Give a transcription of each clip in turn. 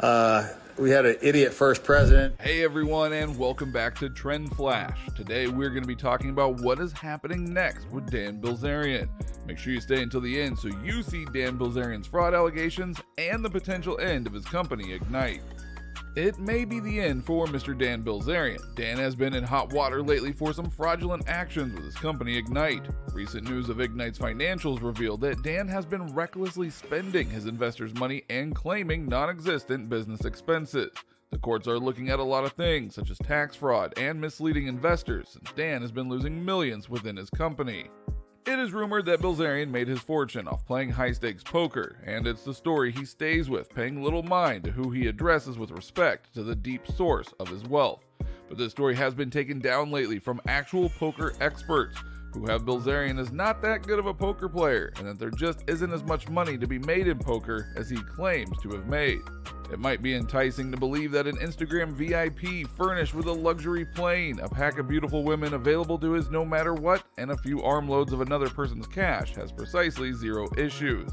We had an idiot first president. Hey everyone, and welcome back to Trend Flash. Today we're going to be talking about what is happening next with Dan Bilzerian. Make sure you stay until the end so you see Dan Bilzerian's fraud allegations and the potential end of his company, Ignite. It may be the end for Mr. Dan Bilzerian. Dan has been in hot water lately for some fraudulent actions with his company Ignite. Recent news of Ignite's financials revealed that Dan has been recklessly spending his investors' money and claiming non-existent business expenses. The courts are looking at a lot of things, such as tax fraud and misleading investors, since Dan has been losing millions within his company. It is rumored that Bilzerian made his fortune off playing high-stakes poker, and it's the story he stays with, paying little mind to who he addresses with respect to the deep source of his wealth. But this story has been taken down lately from actual poker experts, who have Bilzerian as not that good of a poker player, and that there just isn't as much money to be made in poker as he claims to have made. It might be enticing to believe that an Instagram VIP furnished with a luxury plane, a pack of beautiful women available to his no matter what, and a few armloads of another person's cash has precisely zero issues.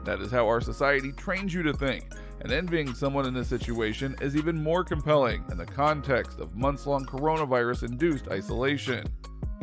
That is how our society trains you to think, and envying someone in this situation is even more compelling in the context of months-long coronavirus-induced isolation.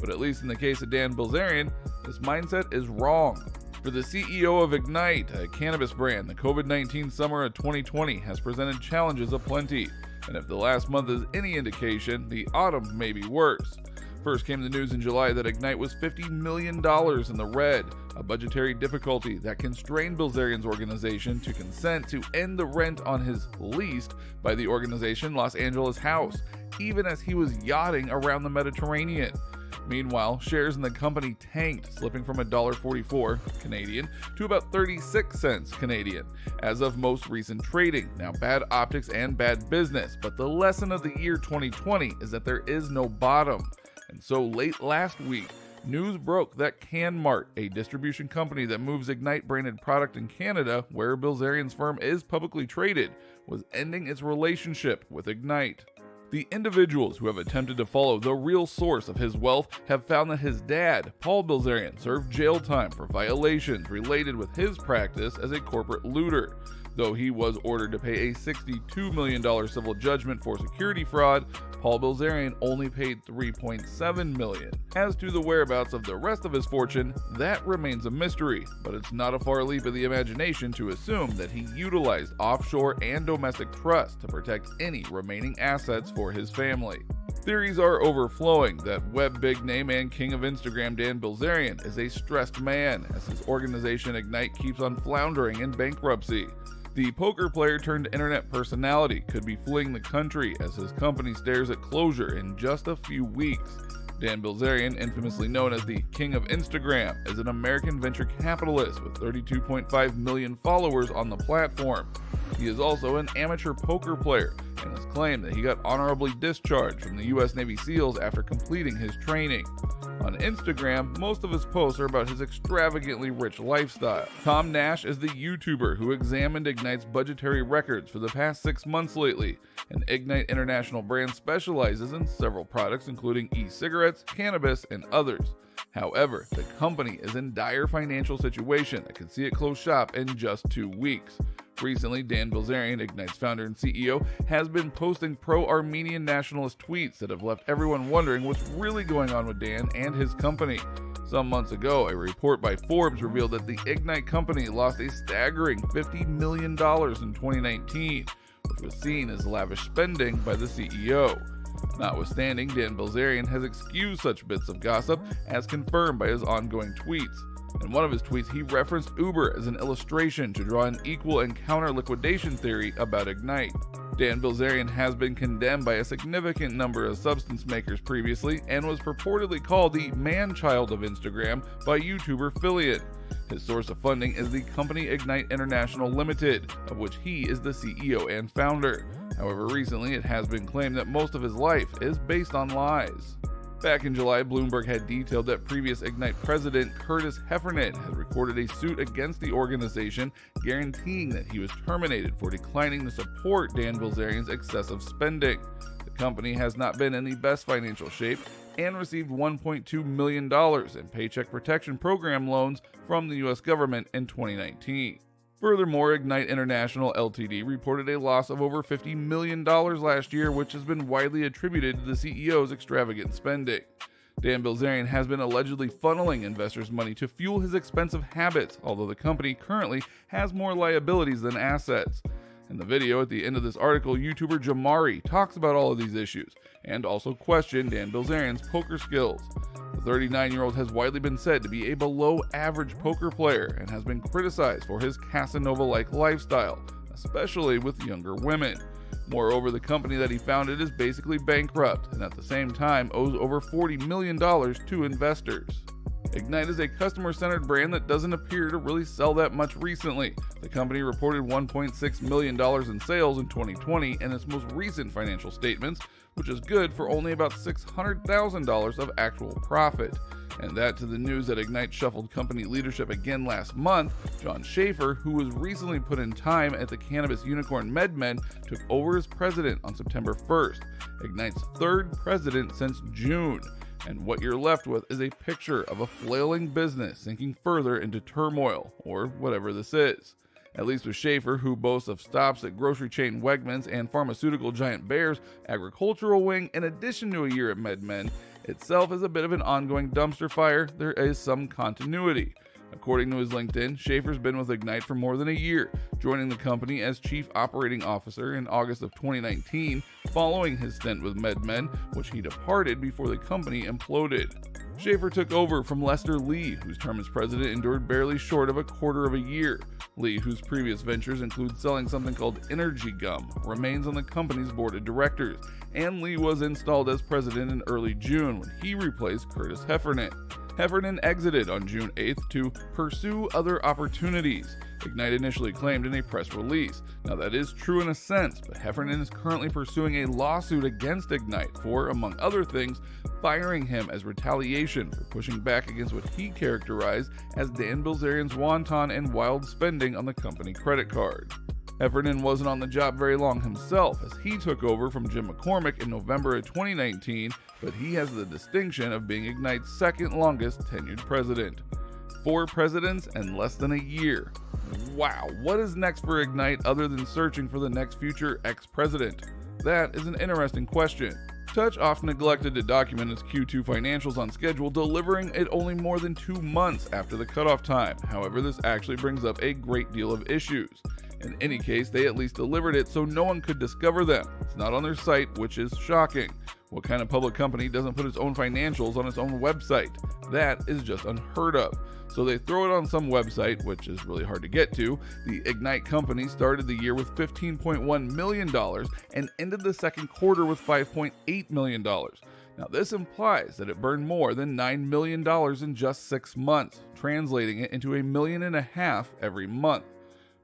But at least in the case of Dan Bilzerian, this mindset is wrong. For the CEO of Ignite, a cannabis brand, the COVID-19 summer of 2020 has presented challenges aplenty, and if the last month is any indication, the autumn may be worse. First came the news in July that Ignite was $50 million in the red, a budgetary difficulty that constrained Bilzerian's organization to consent to end the rent on his leased by the organization Los Angeles house, even as he was yachting around the Mediterranean. Meanwhile, shares in the company tanked, slipping from $1.44 Canadian to about 36 cents Canadian as of most recent trading. Now, bad optics and bad business, but the lesson of the year 2020 is that there is no bottom. And so late last week, news broke that CanMart, a distribution company that moves Ignite branded product in Canada, where Bilzerian's firm is publicly traded, was ending its relationship with Ignite. The individuals who have attempted to follow the real source of his wealth have found that his dad, Paul Bilzerian, served jail time for violations related with his practice as a corporate looter. Though he was ordered to pay a $62 million civil judgment for security fraud, Paul Bilzerian only paid $3.7 million. As to the whereabouts of the rest of his fortune, that remains a mystery, but it's not a far leap of the imagination to assume that he utilized offshore and domestic trusts to protect any remaining assets for his family. Theories are overflowing that web big name and king of Instagram Dan Bilzerian is a stressed man, as his organization Ignite keeps on floundering in bankruptcy. The poker player turned internet personality could be fleeing the country as his company stares at closure in just a few weeks. Dan Bilzerian, infamously known as the King of Instagram, is an American venture capitalist with 32.5 million followers on the platform. He is also an amateur poker player and has claimed that he got honorably discharged from the U.S. Navy SEALs after completing his training. On Instagram, most of his posts are about his extravagantly rich lifestyle. Tom Nash is the YouTuber who examined Ignite's budgetary records for the past 6 months lately, and Ignite International brand specializes in several products including e-cigarettes, cannabis, and others. However, the company is in dire financial situation that could see it close shop in just 2 weeks. Recently, Dan Bilzerian, Ignite's founder and CEO, has been posting pro-Armenian nationalist tweets that have left everyone wondering what's really going on with Dan and his company. Some months ago, a report by Forbes revealed that the Ignite company lost a staggering $50 million in 2019, which was seen as lavish spending by the CEO. Notwithstanding, Dan Bilzerian has excused such bits of gossip, as confirmed by his ongoing tweets. In one of his tweets, he referenced Uber as an illustration to draw an equal and counter liquidation theory about Ignite. Dan Bilzerian has been condemned by a significant number of substance makers previously and was purportedly called the man-child of Instagram by YouTuber Bilzerian. His source of funding is the company Ignite International Limited, of which he is the CEO and founder. However, recently it has been claimed that most of his life is based on lies. Back in July, Bloomberg had detailed that previous Ignite president Curtis Heffernan had recorded a suit against the organization, guaranteeing that he was terminated for declining to support Dan Bilzerian's excessive spending. The company has not been in the best financial shape and received $1.2 million in Paycheck Protection Program loans from the U.S. government in 2019. Furthermore, Ignite International Ltd. reported a loss of over $50 million last year, which has been widely attributed to the CEO's extravagant spending. Dan Bilzerian has been allegedly funneling investors' money to fuel his expensive habits, although the company currently has more liabilities than assets. In the video at the end of this article, YouTuber Jamari talks about all of these issues, and also questioned Dan Bilzerian's poker skills. The 39-year-old has widely been said to be a below-average poker player and has been criticized for his Casanova-like lifestyle, especially with younger women. Moreover, the company that he founded is basically bankrupt and at the same time owes over $40 million to investors. Ignite is a customer-centered brand that doesn't appear to really sell that much recently. The company reported $1.6 million in sales in 2020 in its most recent financial statements, which is good for only about $600,000 of actual profit. And that to the news that Ignite shuffled company leadership again last month. John Schaefer, who was recently put in time at the cannabis unicorn MedMen, took over as president on September 1st, Ignite's third president since June. And what you're left with is a picture of a flailing business sinking further into turmoil, or whatever this is. At least with Schaefer, who boasts of stops at grocery chain Wegmans and pharmaceutical giant Bayer's agricultural wing, in addition to a year at MedMen, itself is a bit of an ongoing dumpster fire. There is some continuity. According to his LinkedIn, Schaefer's been with Ignite for more than a year, joining the company as Chief Operating Officer in August of 2019, following his stint with MedMen, which he departed before the company imploded. Schaefer took over from Lester Lee, whose term as president endured barely short of a quarter of a year. Lee, whose previous ventures include selling something called Energy Gum, remains on the company's board of directors, and Lee was installed as president in early June when he replaced Curtis Heffernan. Heffernan exited on June 8th to pursue other opportunities, Ignite initially claimed in a press release. Now that is true in a sense, but Heffernan is currently pursuing a lawsuit against Ignite for, among other things, firing him as retaliation for pushing back against what he characterized as Dan Bilzerian's wanton and wild spending on the company credit card. Heffernan wasn't on the job very long himself, as he took over from Jim McCormick in November of 2019, but he has the distinction of being Ignite's second longest tenured president. 4 presidents in less than a year. Wow, what is next for Ignite other than searching for the next future ex-president? That is an interesting question. Touch often neglected to document its Q2 financials on schedule, delivering it only more than 2 months after the cutoff time. However, this actually brings up a great deal of issues. In any case, they at least delivered it so no one could discover them. It's not on their site, which is shocking. What kind of public company doesn't put its own financials on its own website? That is just unheard of. So they throw it on some website, which is really hard to get to. The Ignite company started the year with $15.1 million and ended the second quarter with $5.8 million. Now this implies that it burned more than $9 million in just 6 months, translating it into $1.5 million every month.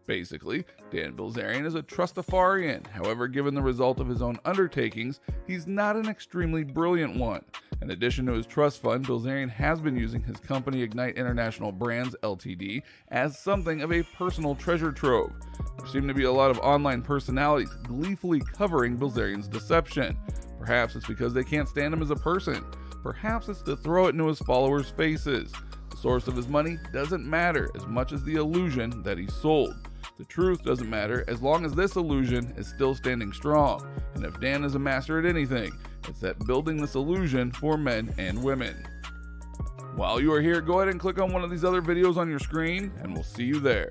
Basically, Dan Bilzerian is a trustafarian. However, given the result of his own undertakings, he's not an extremely brilliant one. In addition to his trust fund, Bilzerian has been using his company Ignite International Brands Ltd. as something of a personal treasure trove. There seem to be a lot of online personalities gleefully covering Bilzerian's deception. Perhaps it's because they can't stand him as a person. Perhaps it's to throw it into his followers' faces. The source of his money doesn't matter as much as the illusion that he sold. The truth doesn't matter as long as this illusion is still standing strong. And if Dan is a master at anything, it's at building this illusion for men and women. While you are here, go ahead and click on one of these other videos on your screen, and we'll see you there.